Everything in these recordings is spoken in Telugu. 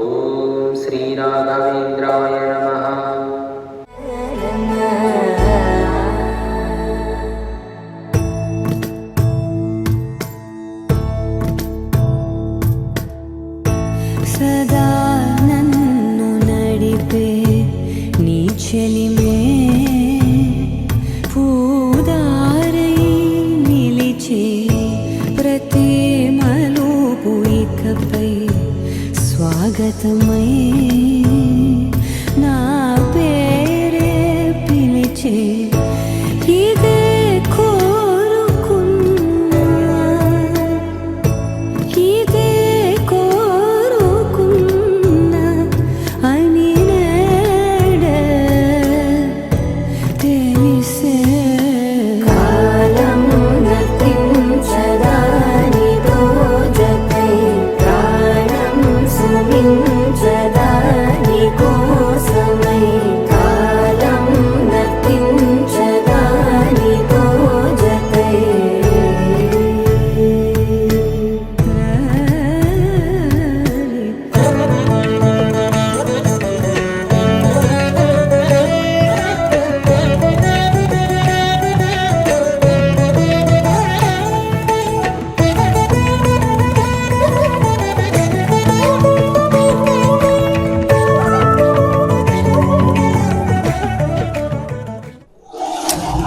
ఓం శ్రీ రాఘవేంద్రాయ నమః. సదా నన్ను నడిపే నీ చెలిమే పూదారై నిలిచే ప్రతి మలుపు ఇకపై స్వాగతమై నా పేరే పిలిచే ఇదే కోరుకున్నా ఇదే కోరుకున్నా అని నేడే తెలిసే కాలం నతించదాని రోజకై ప్రాణం సుమించదాని కోసమై కాలం నతించదాని రోజకై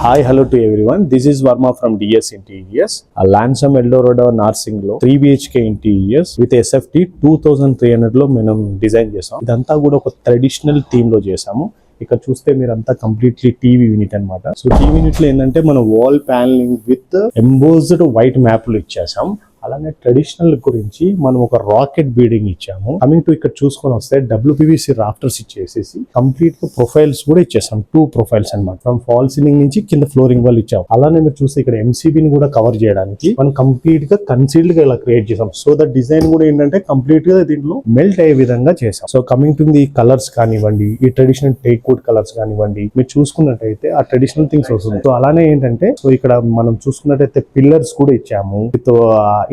Hi, hello to everyone. This is Varma from DS Interiors. A Lansam Eldorado Narsing లో 3 BHK interiors with SFT 2300 లో మనం డిజైన్ చేసాం. ఇదంతా కూడా ఒక ట్రెడిషనల్ థీమ్ లో చేసాము. ఇక్కడ చూస్తే మీరంతా కంప్లీట్లీ టీవీ యూనిట్ అన్నమాట. సో టీవీ యూనిట్ లో ఏంటంటే మనం wall panelling with embossed white మ్యాప్లు ఇచ్చేసాం. అలానే ట్రెడిషనల్ గురించి మనం ఒక రాకెట్ బీడింగ్ ఇచ్చాము. కమింగ్ టు ఇక్కడ చూసుకొని వస్తే WPVC రాఫ్టర్స్ ఇచ్చేసేసి కంప్లీట్ గా ప్రొఫైల్స్ కూడా ఇచ్చేసాం. 2 ప్రొఫైల్స్ అన్నమాట. ఫ్రమ్ ఫాల్ సీలింగ్ నుంచి కింద ఫ్లోరింగ్ వాళ్ళు ఇచ్చాం. అలానే మీరు చూస్తే ఇక్కడ MCB ని కూడా కవర్ చేయడానికి మనం కంప్లీట్ గా కన్సీల్డ్ గా ఇలా క్రియేట్ చేసాం. సో ద డిజైన్ కూడా ఏంటంటే కంప్లీట్ గా దీంట్లో మెల్ట్ అయ్యే విధంగా చేసాం. So coming to the colours కానివ్వండి, ఈ ట్రెడిషనల్ టేక్ వుడ్ కలర్స్ కానివ్వండి, మీరు చూసుకున్నట్టయితే ఆ ట్రెడిషనల్ థింగ్స్ వస్తుంది. సో అలానే ఏంటంటే సో ఇక్కడ మనం చూసుకున్నట్టయితే పిల్లర్స్ కూడా ఇచ్చాము. విత్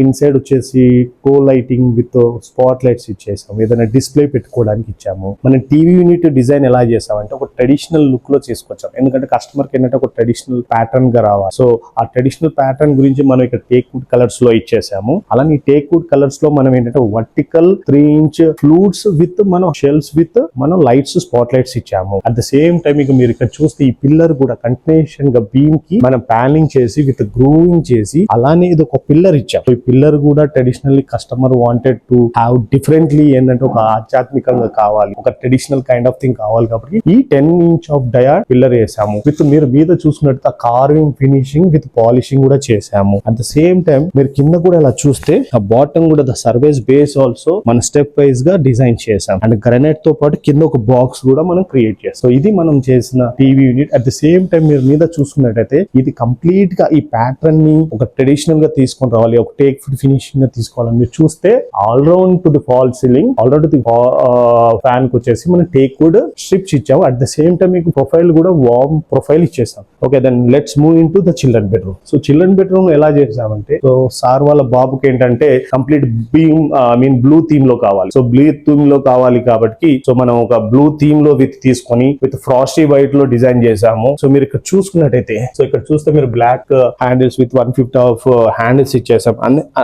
ఇన్సైడ్ వచ్చేసి కో లైటింగ్ విత్ స్పాట్ లైట్స్ ఇచ్చేసాం. ఏదైనా డిస్ప్లే పెట్టుకోవడానికి ఇచ్చాము. మనం టీవీ యూనిట్ డిజైన్ ఎలా చేసామంటే ఒక ట్రెడిషనల్ లుక్ లో చేసుకొచ్చాం. ఎందుకంటే కస్టమర్ కి ఏంటంటే ఒక ట్రెడిషనల్ ప్యాటర్న్ గా రావాలి. సో ఆ ట్రెడిషనల్ ప్యాటర్న్ గురించి మనం ఇక్కడ టేక్ వుడ్ కలర్స్ లో ఇచ్చేసాము. అలానే ఈ టేక్ వుడ్ కలర్స్ లో మనం ఏంటంటే వర్టికల్ 3 ఇంచ్ ఫ్లూట్స్ విత్ మనం షెల్స్ విత్ మనం లైట్స్ స్పాట్ లైట్స్ ఇచ్చాము. అట్ ద సేమ్ టైం ఇక మీరు ఇక్కడ చూస్తే ఈ పిల్లర్ కూడా కంటిన్యూషన్ గా బీమ్ కి మనం ప్యానలింగ్ చేసి విత్ గ్రూవింగ్ చేసి అలానే ఇది ఒక పిల్లర్ ఇచ్చాం. సో ఈ పిల్లర్ కూడా traditionally customer wanted to have differently ఏంటంటే ఒక ఆధ్యాత్మికంగా కావాలి, ఒక ట్రెడిషనల్ కైండ్ ఆఫ్ థింగ్ కావాలి కాబట్టి ఈ 10 ఇంచ్ ఆఫ్ డయా పిల్లర్ వేసాము. విత్ మీరు మీద చూసుకున్నట్టు కార్వింగ్ ఫినిషింగ్ విత్ పాలిషింగ్ కూడా చేసాము. అట్ ద సేమ్ టైం మీరు కింద కూడా ఇలా చూస్తే ఆ బాటమ్ కూడా ద సర్వీస్ బేస్ ఆల్సో మన స్టెప్ వైజ్ గా డిజైన్ చేసాం. అండ్ గ్రానైట్ తో పాటు కింద ఒక బాక్స్ కూడా మనం క్రియేట్ చేస్తాం. సో ఇది మనం చేసిన TV unit. At the same time మీరు మీద చూసుకున్నట్టయితే ఇది కంప్లీట్ గా ఈ ప్యాటర్న్ ని ఒక ట్రెడిషనల్ గా తీసుకొని రావాలి, ఒక టేక్ ఫుడ్ ఫినిషింగ్ గా తీసుకోవాలని మీరు చూస్తే all round to the fall ceiling, all round to the fan కు వచ్చేసి మనం టేక్ వుడ్ స్ట్రిప్స్ ఇచ్చాము. అట్ ద సేమ్ టైం మీకు ప్రొఫైల్ కూడా వార్మ్ ప్రొఫైల్ ఇచ్చేసాం. Okay, then let's move into the children bedroom. So children bedroom ఎలా చేసామంటే సో సార్ వాళ్ళ బాబుకి ఏంటంటే కంప్లీట్ బ్లూ థీమ్ లో కావాలి. సో బ్లూ థీమ్ లో కావాలి కాబట్టి సో మనం ఒక బ్లూ థీమ్ లో తీసుకొని విత్ ఫ్రాస్టీ వైట్ లో డిజైన్ చేసాము. సో మీరు ఇక్కడ చూసుకున్నట్టయితే సో ఇక్కడ చూస్తే మీరు black handles with 150 of handles ఇచ్చేసాం.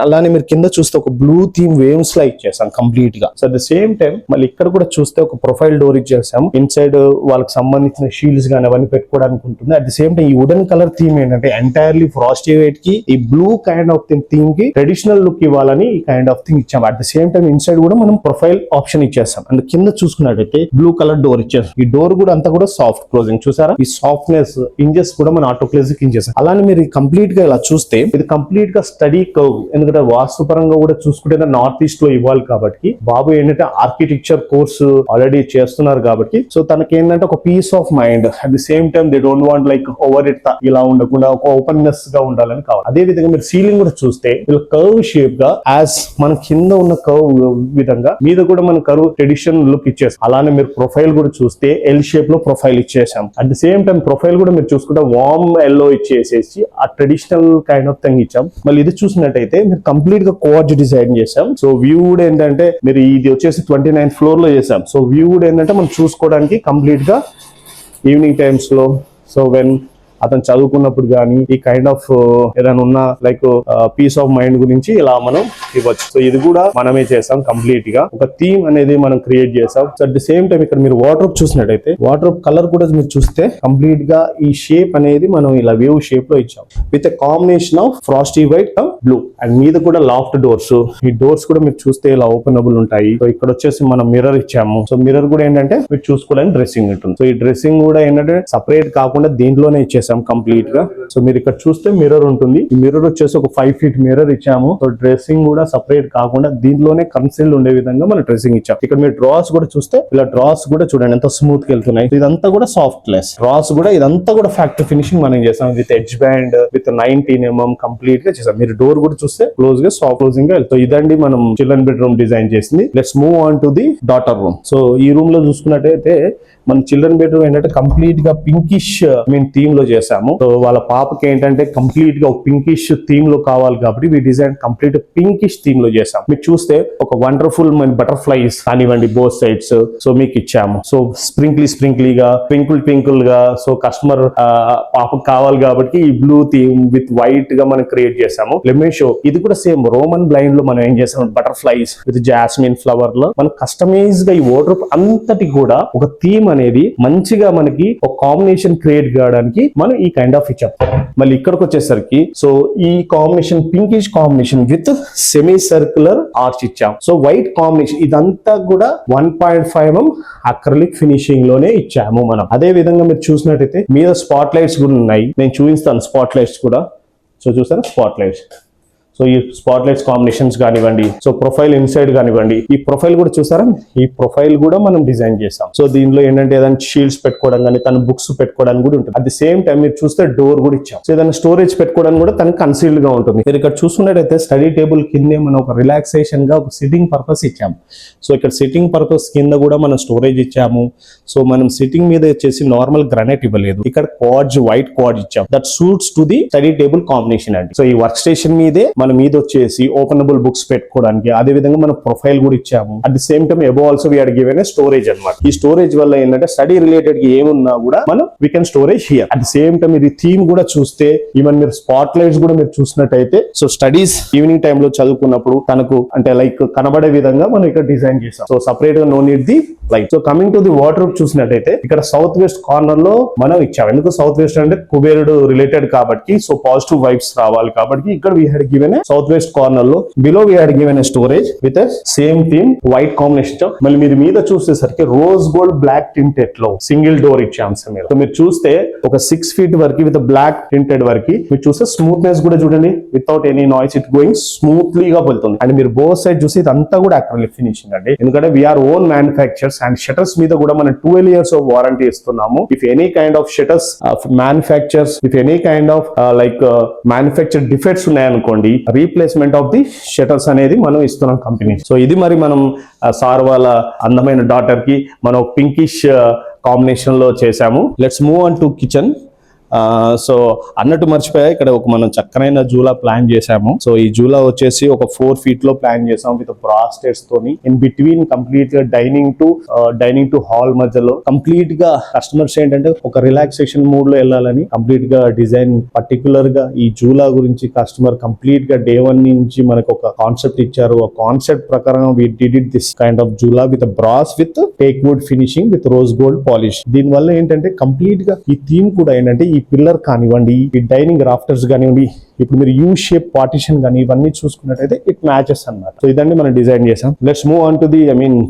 అలానే మీరు కింద చూస్తే ఒక బ్లూ థీమ్ వేవ్స్ లా ఇచ్చేసాం కంప్లీట్ గా. So at the same time మళ్ళీ ఇక్కడ కూడా చూస్తే ఒక ప్రొఫైల్ డోర్ ఇచ్చేసాం. ఇన్సైడ్ వాళ్ళకి సంబంధించిన షీల్డ్స్ గానీ అవన్నీ పెట్టుకోవడానికి ఉంటుంది. అట్ ద సేమ్ టైం ఈ వుడెన్ కలర్ థీమ్ ఏంటంటే ఎంటైర్లీ ఫ్రాస్టీ వైట్ కి ఈ బ్లూ కైండ్ ఆఫ్ థీమ్ కి ట్రెడిషనల్ లుక్ ఇవ్వాలని ఈ కైండ్ ఆఫ్ థింగ్ ఇచ్చాం. At the same time inside కూడా మనం ప్రొఫైల్ ఆప్షన్ ఇచ్చేస్తాం. అండ్ కింద చూసుకున్నట్టయితే బ్లూ కలర్ డోర్ ఇచ్చేస్తాం. ఈ డోర్ కూడా అంతా కూడా సాఫ్ట్ క్లోజింగ్ చూసారా. ఈ సాఫ్ట్నెస్ ఇంజెస్ కూడా మన ఆటో క్లోజింగ్ ఇంజెస్. అలానే మీరు కంప్లీట్ గా ఇలా చూస్తే ఇది కంప్లీట్ గా స్టడీ కర్వ్. ఎందుకంటే వాస్తు పరంగా కూడా చూసుకుంటే నార్త్ ఈస్ట్ లో ఇవ్వాలి కాబట్టి బాబు ఏంటంటే ఆర్కిటెక్చర్ కోర్సు ఆల్రెడీ చేస్తున్నారు కాబట్టి సో తనకి ఏంటంటే ఒక peace of mind. At the same time they don't want like over it ఇలా ఉండకుండా ఒక ఓపెన్నెస్ గా ఉండాలని కావాలి. అదే విధంగా మీరు సీలింగ్ కూడా చూస్తే ఇలా కర్వ్ షేప్ గా యాజ్ మన కింద ఉన్న కర్వ్ విధంగా మీద కూడా మన కర్వ్ ట్రెడిషనల్ లుక్ ఇచ్చేసాం. అలానే మీరు ప్రొఫైల్ కూడా చూస్తే ఎల్ షేప్ లో ప్రొఫైల్ ఇచ్చేసాం. At the same time profile కూడా మీరు చూసుకుంటే వార్మ్ ఎల్లో ఇచ్చేసేసి ఆ ట్రెడిషనల్ కైండ్ ఆఫ్ థింగ్ ఇచ్చాం. మళ్ళీ ఇది చూసినట్టయితే మీరు కంప్లీట్ గా కోఆర్జ్ డిజైన్ చేసాం. సో వ్యూ కూడా ఏంటంటే మీరు ఇది వచ్చేసి 29th ఫ్లోర్ లో చేసాం. సో వ్యూ కూడా ఏంటంటే మనం చూసుకోవడానికి కంప్లీట్ గా ఈవినింగ్ టైమ్స్ లో, సో వెన్ అతను చదువుకున్నప్పుడు కానీ ఈ కైండ్ ఆఫ్ ఏదైనా ఉన్న లైక్ పీస్ ఆఫ్ మైండ్ గురించి ఇలా మనం ఇవ్వచ్చు. సో ఇది కూడా మనమే చేసాం. కంప్లీట్ గా ఒక థీమ్ అనేది మనం క్రియేట్ చేసాం. So at the same time ఇక్కడ మీరు వార్డ్రోబ్ చూసినట్టయితే వార్డ్రోబ్ కలర్ కూడా మీరు చూస్తే కంప్లీట్ గా ఈ షేప్ అనేది మనం ఇలా వేవ్ షేప్ లో ఇచ్చాం with a combination of frosty white blue. And మీద కూడా లాఫ్ట్ డోర్స్, ఈ డోర్స్ కూడా మీరు చూస్తే ఇలా ఓపెనబుల్ ఉంటాయి. సో ఇక్కడ వచ్చేసి మనం మిర్రర్ ఇచ్చాము. సో మిర్రర్ కూడా ఏంటంటే మీరు చూసుకోవడానికి డ్రెస్సింగ్ ఉంటుంది. సో ఈ డ్రెస్సింగ్ కూడా ఏంటంటే సపరేట్ కాకుండా దీంట్లోనే ఇచ్చేసాం కంప్లీట్ గా. సో మీరు ఇక్కడ చూస్తే మిర్రర్ ఉంటుంది. ఈ మిర్రర్ వచ్చేసి ఒక 5 feet మిర్రర్ ఇచ్చాము. సో డ్రెస్సింగ్ కూడా సపరేట్ కాకుండా దీంట్లోనే కన్సిల్డ్ ఉండే విధంగా మనం డ్రెస్సింగ్ ఇచ్చాం. ఇక్కడ మీరు డ్రాస్ కూడా చూస్తే ఇలా డ్రాస్ కూడా చూడండి ఎంత స్మూత్ గా వెళ్తున్నాయి. ఇదంతా కూడా సాఫ్ట్ లెస్ డ్రాస్ కూడా, ఇదంతా కూడా ఫ్యాక్టరీ ఫినిషింగ్ మనం చేసాం with edge band with 19 mm complete గా చేసాం. మీరు డోర్ కూడా చూస్తే క్లోజ్ గా సాఫ్ట్ క్లోజింగ్ గా వెళ్తాం. ఇదండి మనం చిల్డ్రన్ బెడ్రూమ్ డిజైన్ చేసింది. Let's move on to the daughter room. So ఈ రూమ్ లో చూసుకున్నట్టయితే మన చిల్డ్రన్ బెడ్రూమ్ ఏంటంటే కంప్లీట్ గా పింకిష్ థీమ్ లో చేసాము. సో వాళ్ళ పాపకి ఏంటంటే కంప్లీట్ గా ఒక పింకిష్ థీమ్ లో కావాలి కాబట్టి ఈ డిజైన్ కంప్లీట్ పింకిష్ థీమ్ లో చేసాం. మీరు చూస్తే ఒక వండర్ఫుల్ బటర్ఫ్లైస్ కానివ్వండి బోత్ సైడ్స్ సో మీకు ఇచ్చాము. సో స్ప్రింక్లీగా ట్వింకుల్ గా సో కస్టమర్ పాపకు కావాలి కాబట్టి ఈ బ్లూ థీమ్ విత్ వైట్ గా మనం క్రియేట్ చేసాము. లెమన్ షో ఇది కూడా సేమ్ రోమన్ బ్లైండ్ లో మనం ఏం చేసాం బటర్ఫ్లైస్ విత్ జాస్మిన్ ఫ్లవర్ లో మనం కస్టమైజ్ గా ఈ వార్డ్రోబ్ అంతటి కూడా ఒక థీమ్ అనేది మంచిగా మనకి ఒక కాంబినేషన్ క్రియేట్ చేయడానికి మనం ఈ కైండ్ ఆఫ్ ఇచ్చాం. మళ్ళీ ఇక్కడికి వచ్చేసరికి సో ఈ combination pinkish combination with semi circular arch ఇచ్చాం. సో వైట్ కాంబినేషన్ ఇదంతా కూడా 1.5 mm అక్రిలిక్ ఫినిషింగ్ లోనే ఇచ్చాము మనం. అదే విధంగా మీరు చూసినట్టయితే మీద స్పాట్ లైట్స్ కూడా ఉన్నాయి. నేను చూపిస్తాను స్పాట్ లైట్స్ కూడా. సో చూసారా స్పాట్ లైట్స్. సో ఈ స్పాట్ లైట్స్ కాంబినేషన్స్ కానివ్వండి, సో ప్రొఫైల్ ఇన్సైడ్ కానివ్వండి, ఈ ప్రొఫైల్ కూడా చూసారా, ఈ ప్రొఫైల్ కూడా మనం డిజైన్ చేసాం. సో దీనిలో ఏంటంటే ఏదైనా షీల్డ్స్ పెట్టుకోవడం కానీ తన బుక్స్ పెట్టుకోవడానికి కూడా ఉంటుంది. అట్ ది సేమ్ టైం మీరు చూస్తే డోర్ కూడా ఇచ్చాం. సో ఏదైనా స్టోరేజ్ పెట్టుకోవడానికి కూడా తనకి కన్సీల్డ్ గా ఉంటుంది. మీరు ఇక్కడ చూసుకున్నట్టయితే స్టడీ టేబుల్ కిందే మనం ఒక రిలాక్సేషన్ గా ఒక సిట్టింగ్ పర్పస్ ఇచ్చాము. సో ఇక్కడ సిట్టింగ్ పర్పస్ కింద కూడా మనం స్టోరేజ్ ఇచ్చాము. సో మనం సిట్టింగ్ మీద వచ్చేసి నార్మల్ గ్రానైట్ ఇవ్వలేదు, ఇక్కడ క్వార్జ్ వైట్ క్వార్జ్ ఇచ్చాం. That suits to the study table combination అండి. సో ఈ వర్క్ స్టేషన్ మీదే మన మీద వచ్చేసి ఓపెనబుల్ బుక్స్ పెట్టుకోవడానికి, అదే విధంగా మనం ప్రొఫైల్ కూడా ఇచ్చాము. At the same time above also we are given a storage అన్నమాట. ఈ స్టోరేజ్ వల్ల ఏంటంటే స్టడీ రిలేటెడ్ గా ఏమున్నా కూడా మనం we can storage here. At the same time ఇది థీమ్ కూడా చూస్తే ఈవెన్ మీరు స్పాట్ లైట్స్ కూడా మీరు చూసినట్టయితే సో స్టడీస్ ఈవినింగ్ టైమ్ లో చదువుకున్నప్పుడు తనకు అంటే లైక్ కనబడే విధంగా మనం ఇక్కడ డిజైన్ చేసాం. సో సపరేట్ గా no need the light. So coming to the wardrobe చూసినట్టయితే ఇక్కడ సౌత్ వెస్ట్ కార్నర్ లో మనం ఇచ్చాం. ఎందుకు సౌత్ వెస్ట్ అంటే కుబేరుడు రిలేటెడ్ కాబట్టి, సో పాజిటివ్ వైబ్స్ రావాలి కాబట్టి ఇక్కడ we had given a south west corner లో below we had given a storage with same theme white combination. మళ్ళీ మీరు మీద చూసేసరికి రోజ్ గోల్డ్ బ్లాక్ టింటెడ్ లో సింగిల్ డోర్ ఇచ్చాం. సో మీరు చూస్తే ఒక 6 feet వరకు విత్ బ్లాక్ టింటెడ్ వరకు మీరు చూస్తే స్మూత్నెస్ కూడా చూడండి, without any noise it going smoothly గా వెళ్తుంది. అండ్ మీరు బోత్ సైడ్ చూసి ఇదంతా కూడా అక్రిలిక్ ఫినిషింగ్ అండి. ఎందుకంటే we are own manufactures and shutters మీద కూడా మనం 12 years ఆఫ్ వారంటీ ఇస్తున్నాము. If any kind of shutters manufactures, if any kind of like manufacture defects ఉన్నాయనుకోండి, రీప్లేస్మెంట్ ఆఫ్ ది షటర్స్ అనేది మనం ఇస్తున్నాం కంపెనీ. సో ఇది మరి మనం సార్ వాళ్ళ అందమైన డాటర్ కి మనం పింకిష్ కాంబినేషన్ లో చేసాము. Let's move on to kitchen. So అన్నట్టు మర్చిపోయా, ఇక్కడ ఒక మనం చక్కనైన జూలా ప్లాన్ చేసాము. సో ఈ జూలా వచ్చేసి ఒక 4 feet లో ప్లాన్ చేసాం విత్ బ్రా స్టేర్స్ తోని. ఇన్ బిట్వీన్ కంప్లీట్ గా డైనింగ్ టు హాల్ మధ్యలో కంప్లీట్ గా కస్టమర్స్ ఏంటంటే ఒక రిలాక్సేషన్ మూడ్ లో వెళ్ళాలని కంప్లీట్ గా డిజైన్ పర్టికులర్ గా ఈ జూలా గురించి కస్టమర్ కంప్లీట్ గా day 1 నుంచి మనకు ఒక కాన్సెప్ట్ ఇచ్చారు. ఆ కాన్సెప్ట్ ప్రకారం we did it this kind of jhula with brass with teak wood finishing with rose gold polish. దీని వల్ల ఏంటంటే కంప్లీట్ గా ఈ థీమ్ కూడా ఏంటంటే ఈ పిల్లర్ కానివ్వండి, ఈ డైనింగ్ రాఫ్టర్స్ కానివ్వండి, ఇప్పుడు మీరు యూ షేప్ పార్టిషన్ కానీ ఇవన్నీ చూసుకున్నట్టయితే ఇట్ మ్యాచెస్ అన్నమాట. సో ఇదండి మనం డిజైన్ చేసాం. Let's move on to the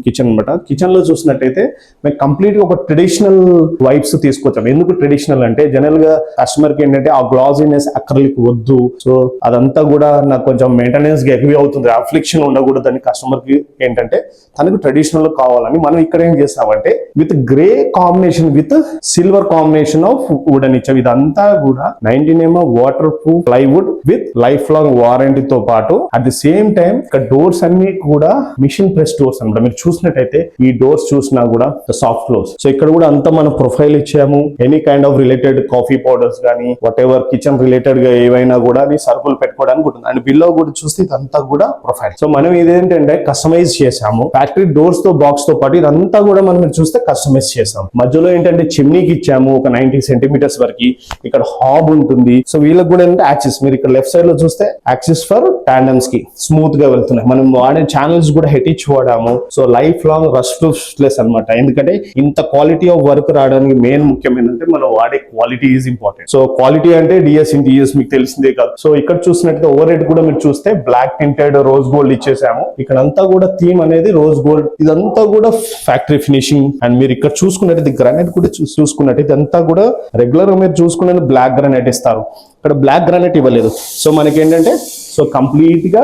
kitchen అనమాట. కిచెన్ లో చూసినట్టయితే మేము కంప్లీట్ గా ఒక ట్రెడిషనల్ వైబ్స్ తీసుకొచ్చాం. ఎందుకు ట్రెడిషనల్ అంటే జనరల్ గా కస్టమర్ కి ఏంటంటే ఆ గ్లాసీనెస్ అక్రిలిక్ వద్దు, సో అదంతా కూడా నాకు కొంచెం మెయింటెనెన్స్ గా ఎక్కువ అవుతుంది, అఫ్లిక్షన్ ఉండకూడదు అని కస్టమర్ కి ఏంటంటే తనకు ట్రెడిషనల్ కావాలని మనం ఇక్కడ ఏం చేస్తామంటే with grey combination with silver combination of wooden ఇచ్చాం. ఇదంతా కూడా 19mm water proof plywood with life long వారంటీతో పాటు అట్ ది సేమ్ టైం ఇక్కడ డోర్స్ అన్ని కూడా మిషన్ ప్రెస్ డోర్స్ అన్నమాట. మీరు చూసినట్టయితే ఈ డోర్స్ చూసినా కూడా సాఫ్ట్ క్లోజ్. సో ఇక్కడ కూడా అంతా మన ప్రొఫైల్ ఇచ్చాము. Any kind of related coffee powders కానీ వాట్ ఎవర్ కిచెన్ రిలేటెడ్ గా ఏవైనా కూడా సరుకులు పెట్టుకోవడానికి ఉంటుంది. అండ్ బిలో కూడా చూస్తే ఇదంతా కూడా ప్రొఫైల్. సో మనం ఇదేంటంటే కస్టమైజ్ చేసాము. ఫ్యాక్టరీ డోర్స్ తో బాక్స్ తో పాటు ఇదంతా కూడా మనం చూస్తే కస్టమైజ్ చేసాం. మధ్యలో ఏంటంటే చిమ్నీకి ఇచ్చాము ఒక 90 సెంటీమీటర్స్ వరకు. ఇక్కడ హాబ్ ఉంటుంది. సో వీళ్ళకి కూడా ఏంటంటే యాక్సిస్, మీరు ఇక్కడ లెఫ్ట్ సైడ్ లో చూస్తే యాక్సిస్ ఫర్ టాండమ్స్ కి స్మూత్ గా వెళ్తున్నాయి. మనం వాడే ఛానల్స్ కూడా హెటిచ్ వాడాము. So life long rust less అనమాట. ఎందుకంటే ఇంత క్వాలిటీ ఆఫ్ వర్క్ రావడానికి మెయిన్ ముఖ్యం ఏంటంటే మనం వాడే quality is important. So quality అంటే డిఎస్ ఇంటీరియర్స్ మీకు తెలిసిందే కాదు. సో ఇక్కడ చూసినట్టు ఓవర్ హెడ్ కూడా మీరు చూస్తే బ్లాక్ టింటెడ్ రోజ్ గోల్డ్ ఇచ్చేసాము. ఇక్కడ అంతా కూడా థీమ్ అనేది రోజ్ గోల్డ్. ఇదంతా కూడా ఫ్యాక్టరీ ఫినిషింగ్. అండ్ మీరు ఇక్కడ చూసుకున్నట్టు గ్రానైట్ కూడా చూసుకున్నట్టు ఇదంతా కూడా రెగ్యులర్ గా మీరు చూసుకునే బ్లాక్ గ్రానైట్ ఇస్తారు. ఇక్కడ బ్లాక్ గ్రానైట్ ఇవ్వలేదు. సో మనకి ఏంటంటే సో కంప్లీట్ గా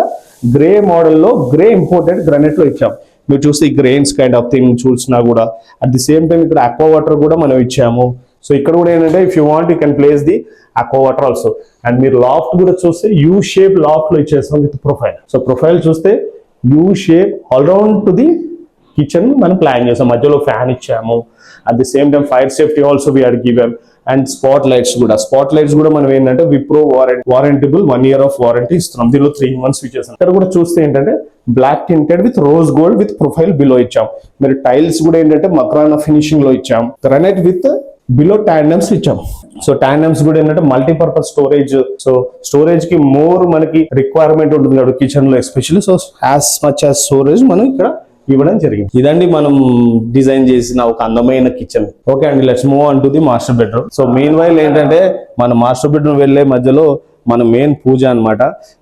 గ్రే మోడల్లో గ్రే ఇంపోర్టెడ్ గ్రానైట్ లో ఇచ్చాం. మీరు చూస్తే ఈ గ్రెయిన్స్ కైండ్ ఆఫ్ థింగ్ చూసినా కూడా అట్ ది సేమ్ టైం ఇక్కడ అక్వా వాటర్ కూడా మనం ఇచ్చాము. సో ఇక్కడ కూడా ఏంటంటే if you want you can place the aqua water also. And మీరు లాఫ్ట్ కూడా చూస్తే యూ షేప్ లాఫ్ట్ లో ఇచ్చేస్తాం విత్ ప్రొఫైల్. సో ప్రొఫైల్ చూస్తే U shape all round to the kitchen మనం ప్లాన్ చేసాం. మధ్యలో ఫ్యాన్ ఇచ్చాము. At the same time fire safety also we are given. And spot lights కూడా మనం ఏంటంటే Wipro warrantable 1 year of warranty ఇస్తున్నాం. దీనిలో 3 months ఇచ్చేసాం. ఇక్కడ కూడా చూస్తే ఏంటంటే black tinted with rose gold with profile below ఇచ్చాం. మీరు టైల్స్ కూడా ఏంటంటే మక్రానా ఫినిషింగ్ లో ఇచ్చాం. గ్రానైట్ విత్ బిలో టాండమ్స్ ఇచ్చాం. సో టాండమ్స్ కూడా ఏంటంటే మల్టీపర్పస్ స్టోరేజ్. సో స్టోరేజ్ కి మోర్ మనకి రిక్వైర్మెంట్ ఉంటుంది కదా కిచెన్ లో especially. So as much as storage మనం ఇక్కడ ఇవ్వడం జరిగింది. ఇదండి మనం డిజైన్ చేసిన ఒక అందమైన కిచెన్. ఓకే అండి, let's move on to the master bedroom. So main while ఏంటంటే మన మాస్టర్ బెడ్రూమ్ వెళ్లే మధ్యలో మన మెయిన్ పూజ అన్నమాట.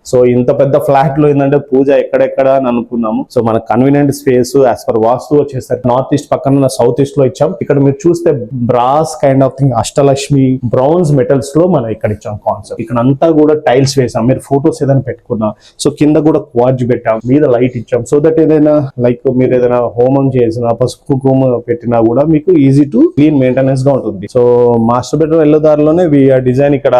సో ఇంత పెద్ద ఫ్లాట్ లో ఏంటంటే పూజ ఎక్కడెక్కడ అని అనుకున్నాము. సో మన కన్వీనియంట్ స్పేస్ యాజ్ పర్ వాస్తు వచ్చేసరికి నార్త్ ఈస్ట్ పక్కన సౌత్ ఈస్ట్ లో ఇచ్చాం. ఇక్కడ మీరు చూస్తే brass kind of thing Ashtalakshmi browns metals లో మనం ఇక్కడ ఇచ్చాం కాన్సెప్ట్. ఇక్కడ అంతా కూడా టైల్స్ వేసాం. మీరు ఫోటోస్ ఏదైనా పెట్టుకున్నా సో కింద కూడా క్వార్ట్జ్ పెట్టాం, మీద లైట్ ఇచ్చాం. సో దట్ ఏదైనా లైక్ మీరు ఏదైనా హోమం చేసిన పసుపు కుంకుమ పెట్టినా కూడా మీకు ఈజీ టు క్లీన్ మెయింటెనెన్స్ గా ఉంటుంది. సో మాస్టర్ బెడ్రూమ్ వెళ్ళేదారిలోనే డిజైన్ ఇక్కడ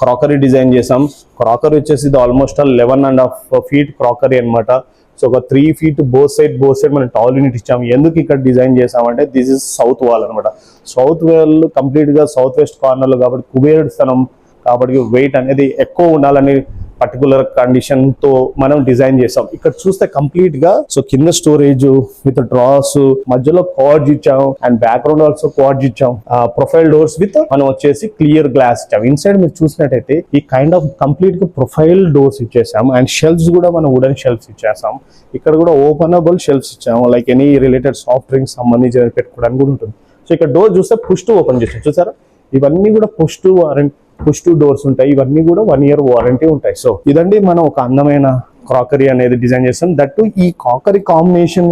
క్రాకరీ డిజైన్ చేసాం. క్రాకరీ వచ్చేసి ఆల్మోస్ట్ 11.5 feet క్రాకరీ అనమాట. సో ఒక 3 feet బోత్ సైడ్ మనం టాల్ యూనిట్ ఇచ్చాము. ఎందుకు ఇక్కడ డిజైన్ చేసామంటే దిస్ ఇస్ సౌత్ వాల్ అనమాట. సౌత్ వాల్ కంప్లీట్ గా సౌత్ వెస్ట్ కార్నర్ లో కాబట్టి కుబేరుడు స్థలం కాబట్టి వెయిట్ అనేది ఎక్కువ ఉండాలని పర్టికులర్ కండిషన్ తో మనం డిజైన్ చేసాం. ఇక్కడ చూస్తే కంప్లీట్ గా సో కింద స్టోరేజ్ విత్ డ్రాస్, మధ్యలో కార్డ్స్ ఇచ్చాం అండ్ బ్యాక్గ్రౌండ్ ఆల్సో కార్డ్స్ ఇచ్చాం. ప్రొఫైల్ డోర్స్ విత్ మనం వచ్చేసి క్లియర్ గ్లాస్ ఇచ్చాం. ఇన్సైడ్ మీరు చూసినట్టయితే ఈ కైండ్ ఆఫ్ కంప్లీట్ గా ప్రొఫైల్ డోర్స్ ఇచ్చేసాం. అండ్ షెల్ఫ్స్ కూడా మనం వుడెన్ షెల్ఫ్స్ ఇచ్చేసాం. ఇక్కడ కూడా ఓపెనబుల్ షెల్ఫ్స్ ఇచ్చాము. Like any related soft drinks సంబంధించి పెట్టుకోవడానికి కూడా ఉంటుంది. సో ఇక్కడ డోర్ చూస్తే పుష్ టు ఓపెన్ చేసాం. చూసారా, ఇవన్నీ కూడా పుష్ టు డోర్స్ ఉంటాయి. ఇవన్నీ కూడా 1 year వారంటీ ఉంటాయి. సో ఇదండి మనం ఒక అందమైన క్రాకరీ అనేది డిజైన్ చేస్తాం. దట్టు ఈ క్రాకరీ కాంబినేషన్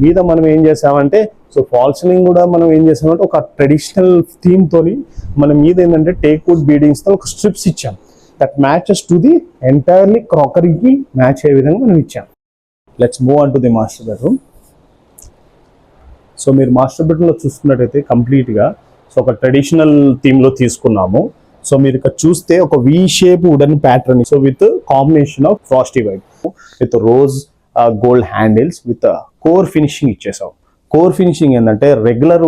మీద మనం ఏం చేసామంటే సో ఫాల్ సీలింగ్ కూడా మనం ఏం చేసామంటే ఒక ట్రెడిషనల్ థీమ్ తోని మనం మీద ఏంటంటే టేక్ వుడ్ బీడింగ్స్ తో ఒక స్ట్రిప్స్ ఇచ్చాం. That matches to the entirely క్రాకరీకి మ్యాచ్ అయ్యే విధంగా మనం ఇచ్చాం. Let's move on to the master bedroom. So మీరు మాస్టర్ బెడ్రూమ్ లో చూసుకున్నట్టయితే కంప్లీట్ గా సో ఒక ట్రెడిషనల్ థీమ్ లో తీసుకున్నాము. సో మీరు ఇక్కడ చూస్తే ఒక V shape wooden pattern so with combination of frosty white with rose gold handles with core finishing ఇచ్చేసాం. కోర్ ఫినిషింగ్ ఏంటంటే రెగ్యులర్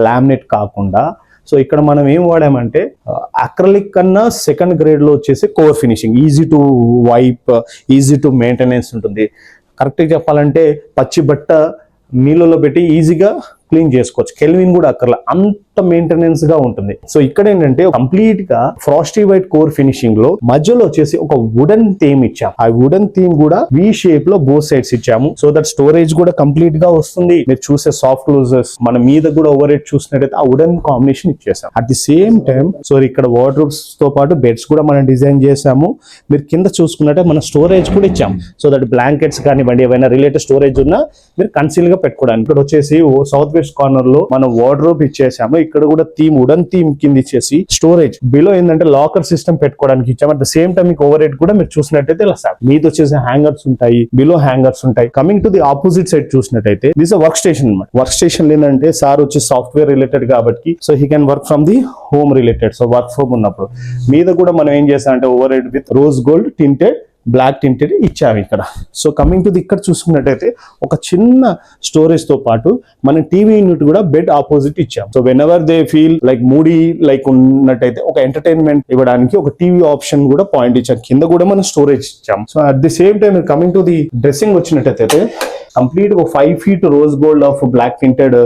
లామినేట్ కాకుండా సో ఇక్కడ మనం ఏం వాడామంటే అక్రలిక్ కన్నా సెకండ్ గ్రేడ్ లో వచ్చేసి core finishing. Easy to wipe, easy to maintenance ఉంటుంది. కరెక్ట్గా చెప్పాలంటే పచ్చి బట్ట నీళ్ళలో పెట్టి ఈజీగా క్లీన్ చేసుకోవచ్చు. కెల్విన్ కూడా అక్కర్లా, అంత మెయింటెనెన్స్ గా ఉంటుంది. సో ఇక్కడ ఏంటంటే కంప్లీట్ గా ఫ్రాస్టీ వైట్ కోర్ ఫినిషింగ్ లో మధ్యలో వచ్చేసి ఒక వుడెన్ థీమ్ ఇచ్చాం. ఆ వుడెన్ థీమ్ కూడా వి షేప్ లో బోత్ సైడ్స్ ఇచ్చాము. సో దట్ స్టోరేజ్ కూడా కంప్లీట్ గా వస్తుంది. మీరు చూసే సాఫ్ట్ క్లోజర్స్ మన మీద కూడా ఓవర్ హెడ్ చూసినట్టయితే ఆ వుడెన్ కాంబినేషన్ ఇచ్చేసాం. At the same time so ఇక్కడ వార్డ్రోబ్స్ తో పాటు బెడ్స్ కూడా మనం డిజైన్ చేసాము. మీరు కింద చూసుకున్నట్టే మన స్టోరేజ్ కూడా ఇచ్చాం. సో దట్ బ్లాంకెట్స్ కానివ్వండి ఏవైనా రిలేటెడ్ స్టోరేజ్ ఉన్నా మీరు కన్సీల్ గా పెట్టుకోవడానికి. ఇక్కడ వచ్చేసి సౌత్ వెస్ట్ కార్నర్ లో మనం వార్డ్రోబ్ ఇచ్చేసాము. ఇక్కడ కూడా థీమ్ వుడన్ థీమ్ కింద ఇచ్చేసి స్టోరేజ్ బిలో ఏంటంటే లాకర్ సిస్టమ్ పెట్టుకోవడానికి ఇచ్చాం. అట్ ద సేమ్ టైం మీకు ఓవర్ హెడ్ కూడా మీరు చూసినట్టయితే ఇలా మీద వచ్చేసి హ్యాంగర్స్ ఉంటాయి, బిలో హ్యాంగర్స్ ఉంటాయి. Coming to the opposite side చూసినట్టయితే దిస్ వర్క్ స్టేషన్ అన్నమాట. వర్క్ స్టేషన్ ఏంటంటే సార్ వచ్చి సాఫ్ట్వేర్ రిలేటెడ్ కాబట్టి so he can work from the home related. So work from ఉన్నప్పుడు మీద కూడా మనం ఏం చేస్తామంటే over head with rose gold tinted black tinted ఇచ్చాము ఇక్కడ. సో కమింగ్ టు ది ఇక్కడ చూసుకున్నట్టయితే ఒక చిన్న స్టోరేజ్ తో పాటు మన టీవీ యూనిట్ కూడా బెడ్ ఆపోజిట్ ఇచ్చాం. So when ever they feel like moody like ఉన్నట్టయితే ఒక ఎంటర్టైన్మెంట్ ఇవ్వడానికి ఒక టీవీ ఆప్షన్ కూడా పాయింట్ ఇచ్చాం. కింద కూడా మనం స్టోరేజ్ ఇచ్చాం. So at the same time coming to the dressing వచ్చినట్టయితే కంప్లీట్ ఒక 5 feet rose gold of black tinted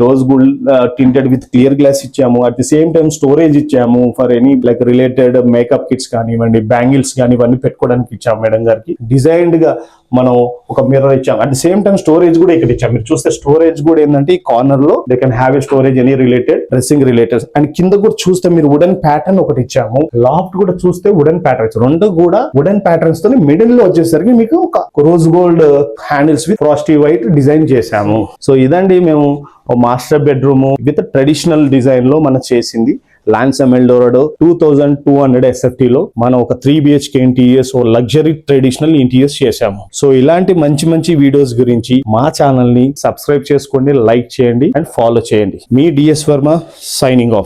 rose gold tinted with clear glass ఇచ్చాము. At the same time storage ఇచ్చాము for any like related makeup kits కానివ్వండి, బ్యాంగిల్స్ కానీ ఇవన్నీ పెట్టుకోవడానికి ఇచ్చాము మేడం గారికి. డిజైన్డ్ గా మనం ఒక మిర్రర్ ఇచ్చాము. At the same time storage కూడా ఇక్కడ ఇచ్చాము. మీరు చూస్తే స్టోరేజ్ కూడా ఏంటంటే ఈ కార్నర్ లో they can have a storage any related dressing related. And కింద కూడా చూస్తే మీరు వుడెన్ ప్యాటర్న్ ఒకటి ఇచ్చాము. లాఫ్ట్ కూడా చూస్తే వుడెన్ ప్యాటర్న్స్, రెండు కూడా వుడెన్ ప్యాటర్న్స్ తో మిడిల్ లో వచ్చేసరికి మీకు ఒక rose gold handles with frosty white design చేశాము. సో ఇదండి మేము master bedroom with traditional design లో మనం చేసింది. లాన్సమ్ ఎల్డోరాడో 2200 SFT లో మనం ఒక 3 BHK ఇంటీరియర్స్ ఓ లగ్జరీ ట్రెడిషనల్ ఇంటీరియర్స్ చేశాము. సో ఇలాంటి మంచి మంచి వీడియోస్ గురించి మా ఛానల్ ని సబ్స్క్రైబ్ చేసుకోండి, లైక్ చేయండి అండ్ ఫాలో చేయండి. మీ DS వర్మ సైనింగ్ ఆఫ్.